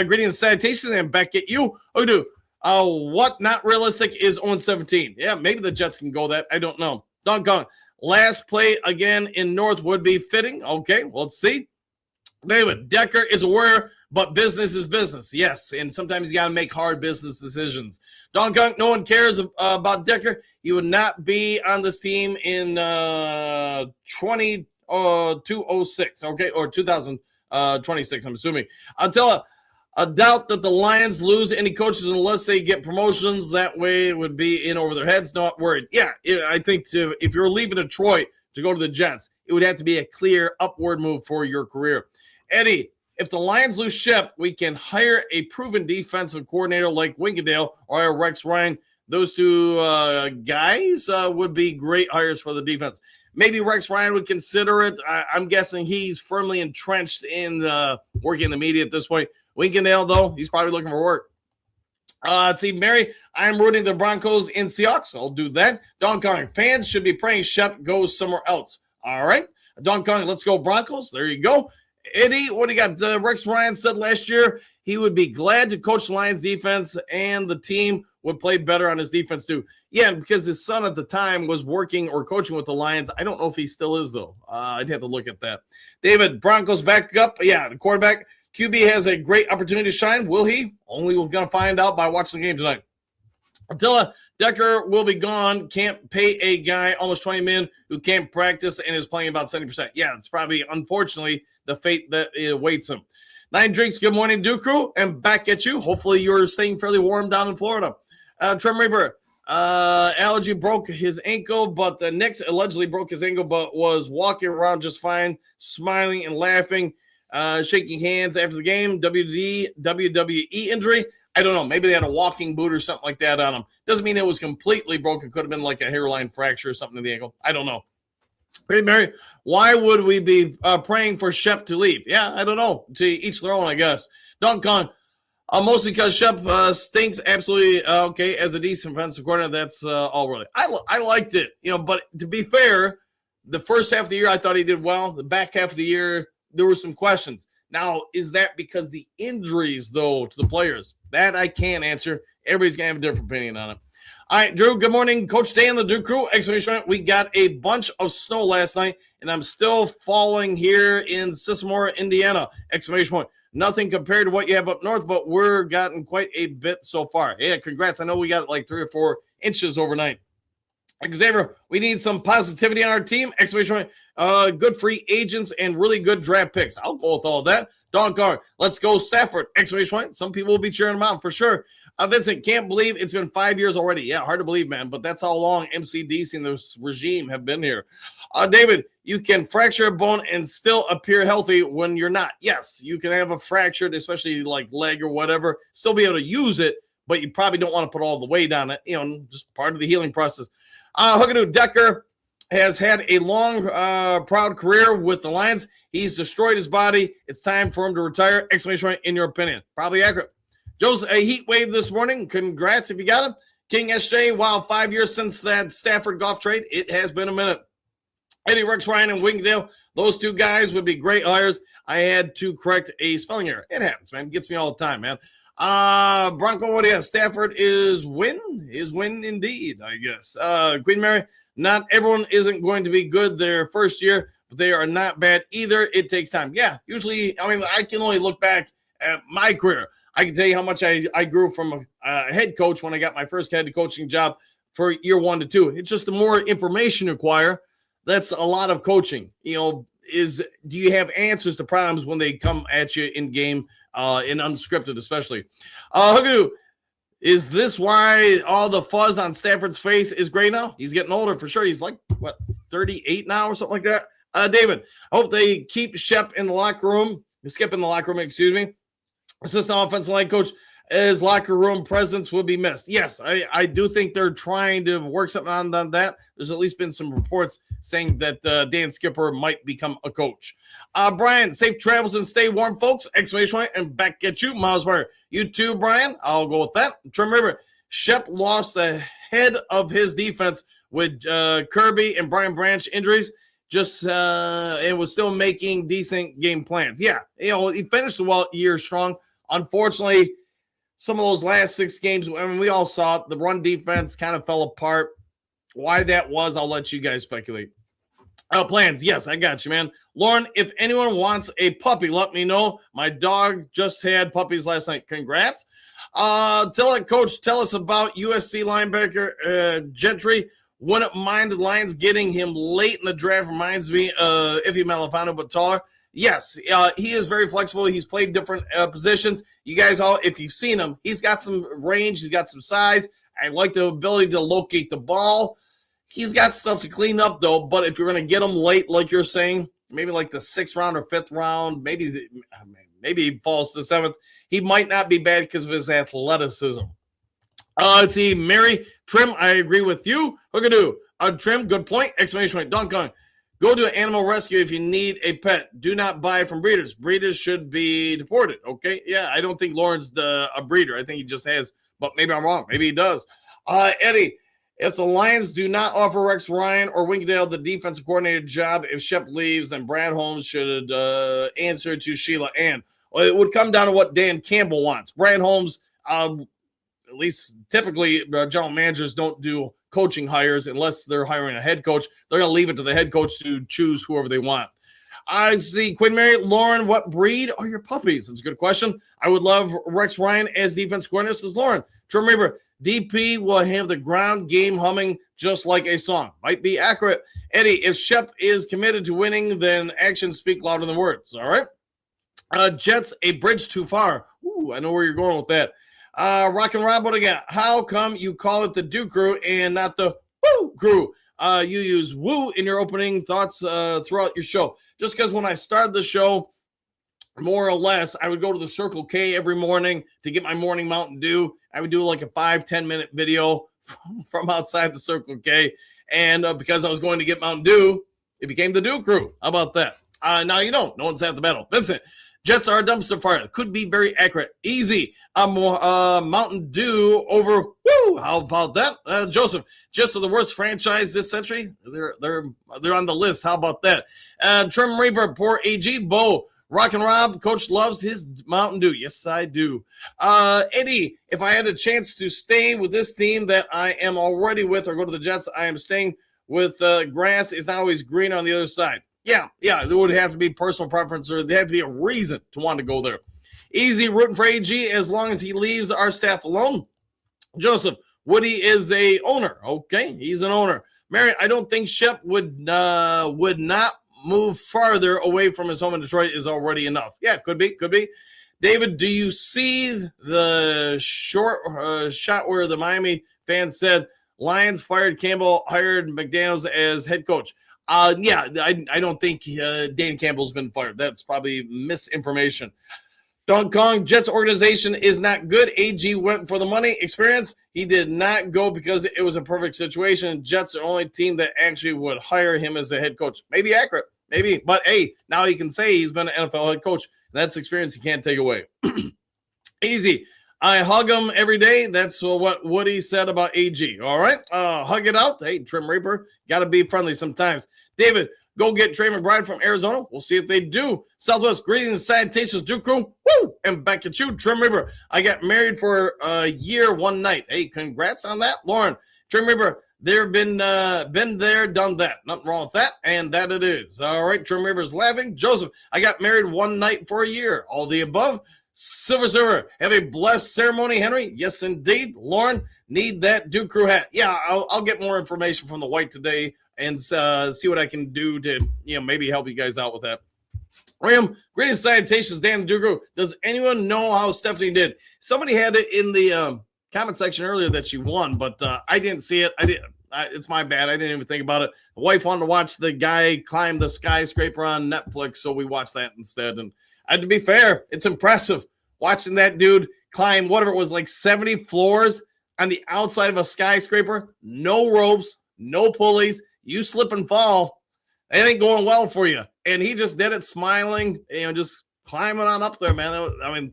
Greetings, salutations, and back at you. Oh, do what not realistic is 0-17. Yeah, maybe the Jets can go that. I don't know. Don Kong, last play again in North would be fitting. Okay, well, let's see. David, Decker is aware, but business is business. Yes, and sometimes you got to make hard business decisions. Don Kong, no one cares about Decker. He would not be on this team in 2006, okay, or 2026, I'm assuming. Until I doubt that the Lions lose any coaches unless they get promotions. That way it would be in over their heads. Not worried. Yeah, I think if you're leaving Detroit to go to the Jets, it would have to be a clear upward move for your career. Eddie, if the Lions lose Shep, we can hire a proven defensive coordinator like Winkendale or Rex Ryan. Those two guys would be great hires for the defense. Maybe Rex Ryan would consider it. I'm guessing he's firmly entrenched in working in the media at this point. Winkendale, though, he's probably looking for work. See, Mary, I'm rooting the Broncos in Seahawks. I'll do that. Don Kong, fans should be praying Shep goes somewhere else. All right. Don Kong, let's go Broncos. There you go. Eddie, what do you got? Rex Ryan said last year he would be glad to coach the Lions defense and the team would play better on his defense too. Yeah, because his son at the time was working or coaching with the Lions. I don't know if he still is, though. I'd have to look at that. David, Broncos back up. Yeah, the quarterback. QB has a great opportunity to shine. Will he? Only we're going to find out by watching the game tonight. Attila, Decker will be gone. Can't pay a guy almost $20 million who can't practice and is playing about 70%. Yeah, it's probably, unfortunately, the fate that awaits him. Nine Drinks, good morning, Duke Crew, and back at you. Hopefully you're staying fairly warm down in Florida. Trem Reaper, allergy broke his ankle, but the Knicks allegedly broke his ankle, but was walking around just fine, smiling and laughing, shaking hands after the game. WWE injury. I don't know. Maybe they had a walking boot or something like that on him. Doesn't mean it was completely broken. Could have been like a hairline fracture or something in the ankle. I don't know. Hey, Mary, why would we be praying for Shep to leave? Yeah, I don't know. To each their own, I guess. Don Con, mostly because Shep stinks absolutely okay as a decent defensive coordinator. That's all really. I liked it, but to be fair, the first half of the year I thought he did well. The back half of the year, there were some questions. Now, is that because the injuries, though, to the players? That I can't answer. Everybody's going to have a different opinion on it. All right, Drew, good morning. Coach Dan, the Duke Crew, exclamation point. We got a bunch of snow last night, and I'm still falling here in Sissamore, Indiana, exclamation point. Nothing compared to what you have up north, but we're gotten quite a bit so far. Yeah, congrats. I know we got like 3 or 4 inches overnight. Xavier, we need some positivity on our team, exclamation point. Good free agents and really good draft picks. I'll go with all of that. Don Carr, let's go Stafford, exclamation point. Some people will be cheering him on for sure. Vincent, can't believe it's been 5 years already. Yeah, hard to believe, man, but that's how long MCDC and this regime have been here. David, you can fracture a bone and still appear healthy when you're not. Yes, you can have a fractured, especially like leg or whatever, still be able to use it, but you probably don't want to put all the weight on it, just part of the healing process. Hookadoo Decker has had a long, proud career with the Lions. He's destroyed his body. It's time for him to retire, exclamation point, in your opinion. Probably accurate. Joe's a heat wave this morning. Congrats if you got him. King SJ, wow, 5 years since that Stafford-Goff trade. It has been a minute. Eddie, Rex Ryan, and Wingdale, those 2 guys would be great hires. I had to correct a spelling error. It happens, man. It gets me all the time, man. Bronco, what do you have? Stafford is win indeed, I guess. Queen Mary, not everyone isn't going to be good their first year, but they are not bad either. It takes time. Yeah, usually, I mean, I can only look back at my career. I can tell you how much I grew from a head coach when I got my first head coaching job for year 1 to 2. It's just the more information you acquire, that's a lot of coaching. You know, do you have answers to problems when they come at you in game, in unscripted especially? Huggadoo, is this why all the fuzz on Stafford's face is gray now? He's getting older for sure. He's like, 38 now or something like that? David, I hope they keep Shep in the locker room. Skip in the locker room, excuse me. Assistant offensive line coach, his locker room presence will be missed. Yes, I do think they're trying to work something on that. There's at least been some reports saying that Dan Skipper might become a coach. Brian, safe travels and stay warm, folks. Exclamation point, and back at you, Miles Meyer. You too, Brian. I'll go with that. Trim River, Shep lost the head of his defense with Kirby and Brian Branch injuries. And was still making decent game plans. Yeah, he finished the year strong. Unfortunately, some of those last 6 games, I mean, we all saw it. The run defense kind of fell apart. Why that was, I'll let you guys speculate. Plans, yes, I got you, man. Lauren, if anyone wants a puppy, let me know. My dog just had puppies last night. Congrats. Coach, tell us about USC linebacker Gentry. Wouldn't mind the Lions getting him late in the draft. Reminds me of Iffy Malafano, but taller. Yes, he is very flexible. He's played different positions. You guys all, if you've seen him, he's got some range. He's got some size. I like the ability to locate the ball. He's got stuff to clean up, though. But if you're going to get him late, like you're saying, maybe like the 6th round or 5th round, maybe he falls to the 7th. He might not be bad because of his athleticism. Let's see, Mary Trim, I agree with you. Hoogadoo, Trim, good point. Exclamation point. Dunk on. Go to an animal rescue if you need a pet. Do not buy from breeders. Breeders should be deported. Okay, yeah, I don't think Lauren's a breeder. I think he just has, but maybe I'm wrong. Maybe he does. Eddie, if the Lions do not offer Rex Ryan or Winkdale the defensive coordinator job, if Shep leaves, then Brad Holmes should answer to Sheila Ann. Well, it would come down to what Dan Campbell wants. Brad Holmes, at least typically, general managers don't do coaching hires unless they're hiring a head coach. They're going to leave it to the head coach to choose whoever they want. I see Quinn Mary. Lauren, what breed are your puppies? That's a good question. I would love Rex Ryan as defense coordinator. This is Lauren. Trim Reaper, DP will have the ground game humming just like a song. Might be accurate. Eddie, if Shep is committed to winning, then actions speak louder than words. All right. Jets, a bridge too far. Ooh, I know where you're going with that. Rock and Rob, what again? How come you call it the Duke Crew and not the Woo Crew? You use woo in your opening thoughts throughout your show. Just because when I started the show, more or less, I would go to the Circle K every morning to get my morning Mountain Dew. I would do like a 5-10 minute video from outside the Circle K. And because I was going to get Mountain Dew, it became the Duke Crew. How about that? Now you don't. No one's at the battle. Vincent. Jets are a dumpster fire. Could be very accurate. Easy. Mountain Dew over. Woo! How about that? Joseph, Jets are the worst franchise this century. They're on the list. How about that? Trim Reaper, poor AG. Bo, Rock and Rob, Coach loves his Mountain Dew. Yes, I do. Eddie, if I had a chance to stay with this team that I am already with or go to the Jets, I am staying with grass is not always green on the other side. Yeah, there would have to be personal preference or there had to be a reason to want to go there. Easy rooting for AG as long as he leaves our staff alone. Joseph, Woody is a owner. Okay, he's an owner. Mary, I don't think Shep would not move farther away from his home in Detroit is already enough. Yeah, could be. David, do you see the short shot where the Miami fans said Lions fired Campbell, hired McDaniels as head coach? I don't think Dan Campbell's been fired. That's probably misinformation. Don Kong, Jets organization is not good. AG went for the money experience. He did not go because it was a perfect situation. Jets are the only team that actually would hire him as a head coach. Maybe accurate, maybe. But, hey, now he can say he's been an NFL head coach. That's experience he can't take away. Easy. I hug him every day. That's what Woody said about AG. All right. Hug it out. Hey, Trim Reaper, got to be friendly sometimes. David, go get Trey McBride from Arizona. We'll see if they do. Southwest, greetings and salutations, Duke Crew. Woo! And back at you, Trim Reaper. I got married for a year, one night. Hey, congrats on that, Lauren. Trim Reaper, They've been there, done that. Nothing wrong with that, and that it is. All right, Trim Rivers laughing. Joseph, I got married one night for a year. All the above. Silver Server, have a blessed ceremony, Henry. Yes, indeed. Lauren, need that Duke Crew hat. Yeah, I'll get more information from the White today and see what I can do to maybe help you guys out with that. Ram, greatest salutations, Dan Duke Crew. Does anyone know how Stephanie did? Somebody had it in the comment section earlier that she won, but I didn't see it. It's my bad. I didn't even think about it. The wife wanted to watch the guy climb the skyscraper on Netflix, so we watched that instead. And to be fair, it's impressive watching that dude climb whatever it was, like 70 floors on the outside of a skyscraper. No ropes, no pulleys. You slip and fall, it ain't going well for you. And he just did it smiling, just climbing on up there, man.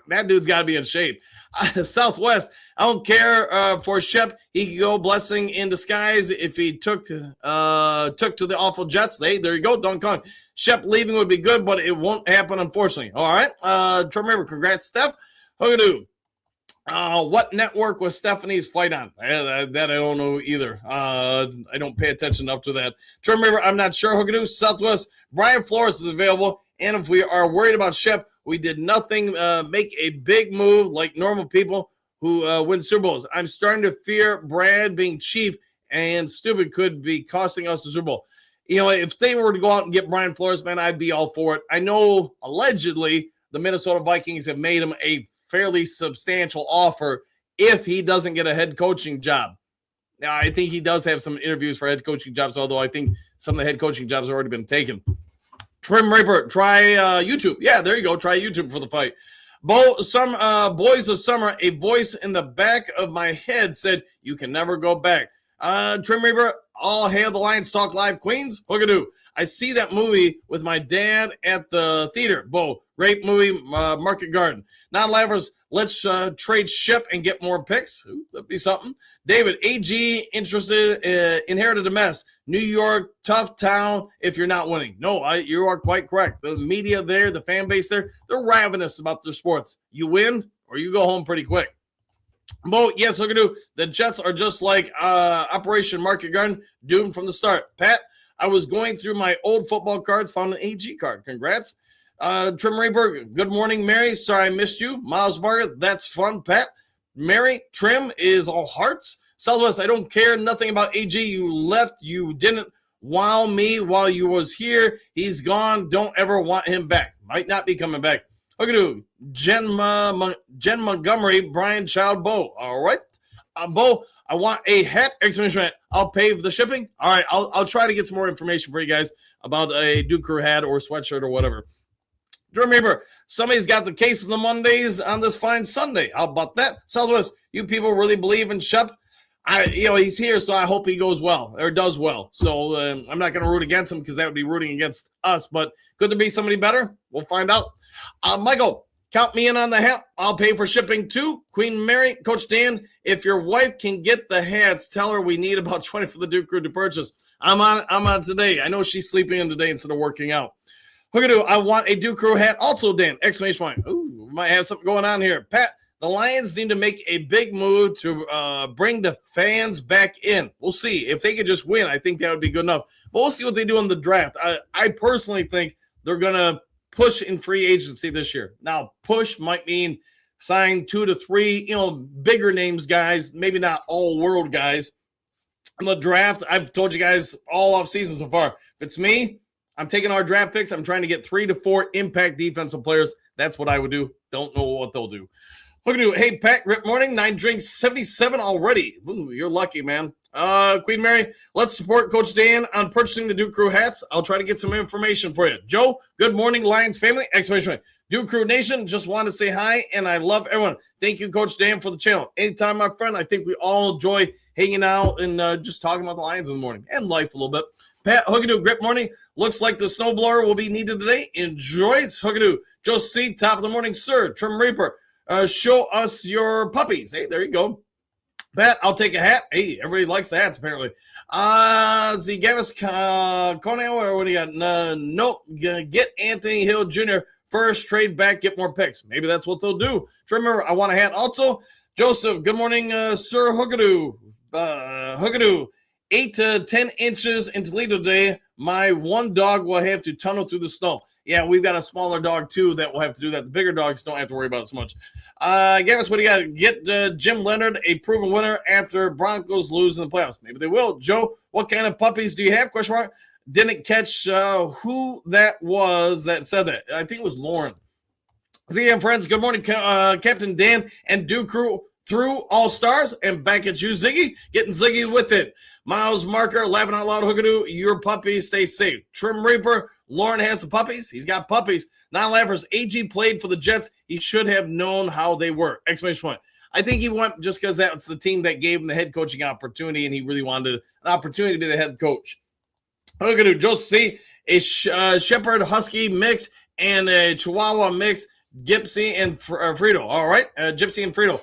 That dude's got to be in shape. Southwest, I don't care for Shep. He could go blessing in disguise if he took to the awful Jets. There you go, Don Kong. Shep leaving would be good, but it won't happen, unfortunately. All right. Remember, congrats, Steph. Hoodoo. What network was Stephanie's flight on? That I don't know either. I don't pay attention enough to that. Remember, I'm not sure. Hoodoo. Southwest. Brian Flores is available. And if we are worried about Shep, we did nothing make a big move like normal people who win Super Bowls. I'm starting to fear Brad being cheap and stupid could be costing us the Super Bowl. If they were to go out and get Brian Flores, man, I'd be all for it. I know allegedly the Minnesota Vikings have made him a fairly substantial offer if he doesn't get a head coaching job. Now, I think he does have some interviews for head coaching jobs, although I think some of the head coaching jobs have already been taken. Trim Raper, try YouTube. Yeah, there you go. Try YouTube for the fight. Boys of Summer, a voice in the back of my head said, you can never go back. Trim Reaper, all hail the Lions Talk Live Queens. Hookadoo. I see that movie with my dad at the theater. Bo, great movie, Market Garden. Non-laughers, let's trade Shep and get more picks. Ooh, that'd be something. David, AG interested, inherited a mess. New York, tough town if you're not winning. No, you are quite correct. The media there, the fan base there, they're ravenous about their sports. You win or you go home pretty quick. Bo, yes, Hookadoo. The Jets are just like Operation Market Garden, doomed from the start. Pat, I was going through my old football cards, found an AG card. Congrats. Trim Rayberg, good morning, Mary. Sorry I missed you. Miles Margaret, that's fun, Pat. Mary, Trim is all hearts. Southwest, I don't care nothing about AG. You left. You didn't wow me while you was here. He's gone. Don't ever want him back. Might not be coming back. Okay, Jen Montgomery, Brian Child, Bo. All right. Bo, I want a hat, exclamation point. I'll pay for the shipping. All right, I'll try to get some more information for you guys about a Duke Crew hat or sweatshirt or whatever. Remember, somebody's got the case of the Mondays on this fine Sunday. How about that? Southwest, you people really believe in Shep? He's here, so I hope he goes well or does well. So I'm not going to root against him because that would be rooting against us. But could there be somebody better? We'll find out. Michael, count me in on the hat. I'll pay for shipping too. Queen Mary, Coach Dan, if your wife can get the hats, tell her we need about 20 for the Duke Crew to purchase. I'm on today. I know she's sleeping in today instead of working out. Hookadoo, I want a Duke Crew hat. Also, Dan, exclamation point. Ooh, we might have something going on here. Pat, the Lions need to make a big move to bring the fans back in. We'll see. If they could just win, I think that would be good enough. But we'll see what they do in the draft. I personally think they're going to push in free agency this year. Now, push might mean sign 2 to 3, bigger names guys, maybe not all world guys. In the draft, I've told you guys all off season so far. If it's me, I'm taking our draft picks. I'm trying to get 3 to 4 impact defensive players. That's what I would do. Don't know what they'll do. Look at you. Hey, Pat, good morning. 9 drinks, 77 already. Ooh, you're lucky, man. Queen Mary, let's support Coach Dan on purchasing the Duke Crew hats. I'll try to get some information for you. Joe, good morning, Lions family. Exclamation point. Duke Crew Nation, just want to say hi, and I love everyone. Thank you, Coach Dan, for the channel. Anytime, my friend, I think we all enjoy hanging out and just talking about the Lions in the morning and life a little bit. Pat, Hookadoo, great morning. Looks like the snowblower will be needed today. Enjoy it, Hookadoo. Joe C, top of the morning, sir. Trim Reaper, show us your puppies. Hey, there you go. Pat, I'll take a hat. Hey, everybody likes the hats, apparently. Gavis Conan, what do you got? Nope. Get Anthony Hill Jr. first, trade back, get more picks. Maybe that's what they'll do. Remember, I want a hat also. Joseph, good morning, Sir Hookadoo. Hookadoo, 8 to 10 inches in Toledo today. My one dog will have to tunnel through the snow. Yeah, we've got a smaller dog, too, that will have to do that. The bigger dogs don't have to worry about it so much. Gavin, what do you got? Get Jim Leonard a proven winner after Broncos lose in the playoffs. Maybe they will. Joe, what kind of puppies do you have? Question mark. Didn't catch who that was that said that. I think it was Lauren. See you, friends. Good morning, Captain Dan and Duke Crew through All Stars. And back at you, Ziggy. Getting Ziggy with it. Miles Marker, laughing out loud, Hookadoo. Your puppies stay safe. Trim Reaper. Lauren has the puppies. He's got puppies. Non-laughers. AG played for the Jets. He should have known how they were. Exclamation point. I think he went just because that's the team that gave him the head coaching opportunity, and he really wanted an opportunity to be the head coach. Hookadoo. Josie, a Shepherd Husky mix and a Chihuahua mix. Gypsy and Frito. All right. Gypsy and Frito.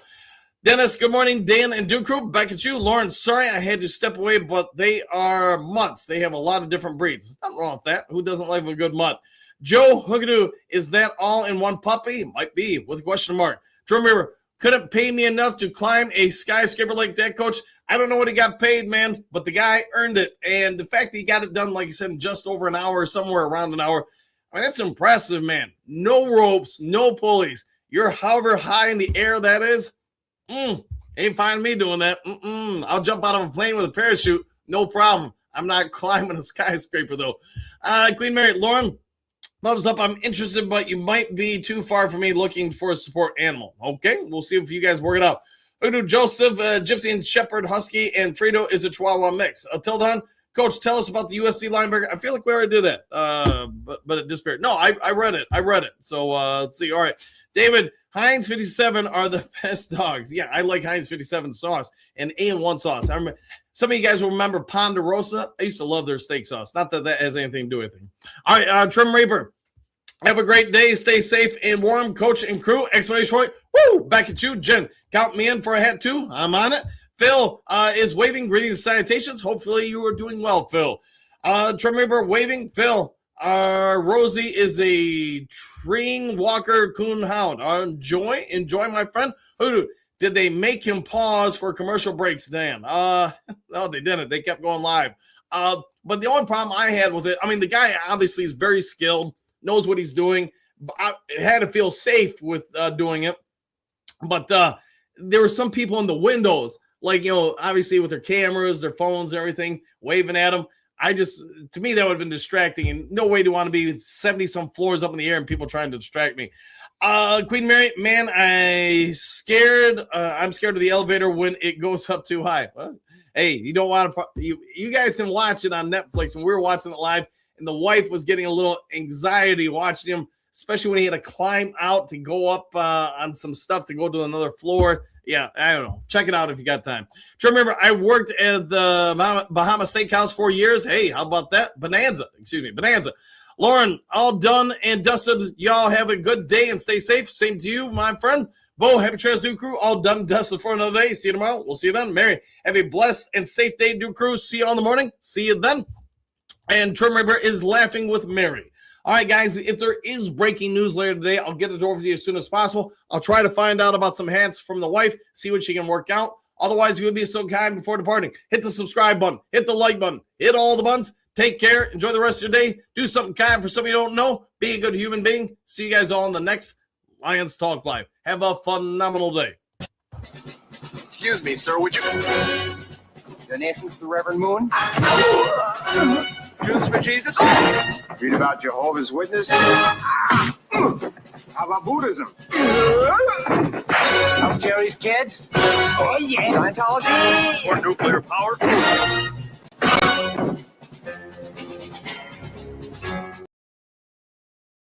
Dennis, good morning. Dan and Duke Crew, back at you. Lauren, sorry I had to step away, but they are mutts. They have a lot of different breeds. Nothing wrong with that. Who doesn't like a good mutt? Joe Hookadoo, is that all in one puppy? Might be, with a question mark. Drum River, couldn't pay me enough to climb a skyscraper like that, Coach. I don't know what he got paid, man, but the guy earned it. And the fact that he got it done, like I said, in just over an hour, somewhere around an hour, I mean, that's impressive, man. No ropes, no pulleys. You're however high in the air that is. Ain't finding me doing that. I'll jump out of a plane with a parachute. No problem. I'm not climbing a skyscraper, though. Queen Mary, Lauren, thumbs up. I'm interested, but you might be too far for me looking for a support animal. Okay, we'll see if you guys work it out. Hoodoo Joseph, Gypsy and Shepherd Husky, and Frito is a Chihuahua mix. Until then, Coach, tell us about the USC linebacker. I feel like we already did that, but it disappeared. No, I read it. So let's see. All right. David, Heinz 57 are the best dogs. Yeah, I like Heinz 57 sauce and A&1 sauce. I remember some of you guys will remember Ponderosa. I used to love their steak sauce. Not that has anything to do with it. All right, Trim Reaper. Have a great day. Stay safe and warm, Coach and crew. Exclamation point. Woo! Back at you, Jen. Count me in for a hat, too. I'm on it. Phil is waving. Greetings and salutations. Hopefully you are doing well, Phil. Trim Reaper waving. Phil. Rosie is a treeing walker coon hound. Enjoy, my friend. Hoodoo, did they make him pause for commercial breaks, Dan? No, they didn't. They kept going live. But the only problem I had with it, I mean, the guy obviously is very skilled, knows what he's doing. I had to feel safe with doing it. But there were some people in the windows, like, obviously with their cameras, their phones, and everything, waving at them. To me, that would have been distracting, and no way to want to be 70-some floors up in the air and people trying to distract me. Queen Mary, man, I'm scared of the elevator when it goes up too high. Well, hey, you don't want to, you guys can watch it on Netflix, and we were watching it live, and the wife was getting a little anxiety watching him, especially when he had to climb out to go up on some stuff to go to another floor. Yeah, I don't know. Check it out if you got time. Remember, I worked at the Bahama Steakhouse for years. Hey, how about that? Bonanza. Lauren, all done and dusted. Y'all have a good day and stay safe. Same to you, my friend. Bo, happy trails, Duke Crew. All done and dusted for another day. See you tomorrow. We'll see you then. Mary, have a blessed and safe day, Duke Crew. See you all in the morning. See you then. And Trim River is laughing with Mary. All right, guys, if there is breaking news later today, I'll get it over to you as soon as possible. I'll try to find out about some hats from the wife, see what she can work out. Otherwise, you would be so kind before departing. Hit the subscribe button. Hit the like button. Hit all the buttons. Take care. Enjoy the rest of your day. Do something kind for some of you don't know. Be a good human being. See you guys all in the next Lions Talk Live. Have a phenomenal day. Excuse me, sir. Would you... Donations to Reverend Moon? Jews for Jesus? Read about Jehovah's Witness? How about Buddhism? Jerry's kids? Oh, yeah. Scientology? Or nuclear power?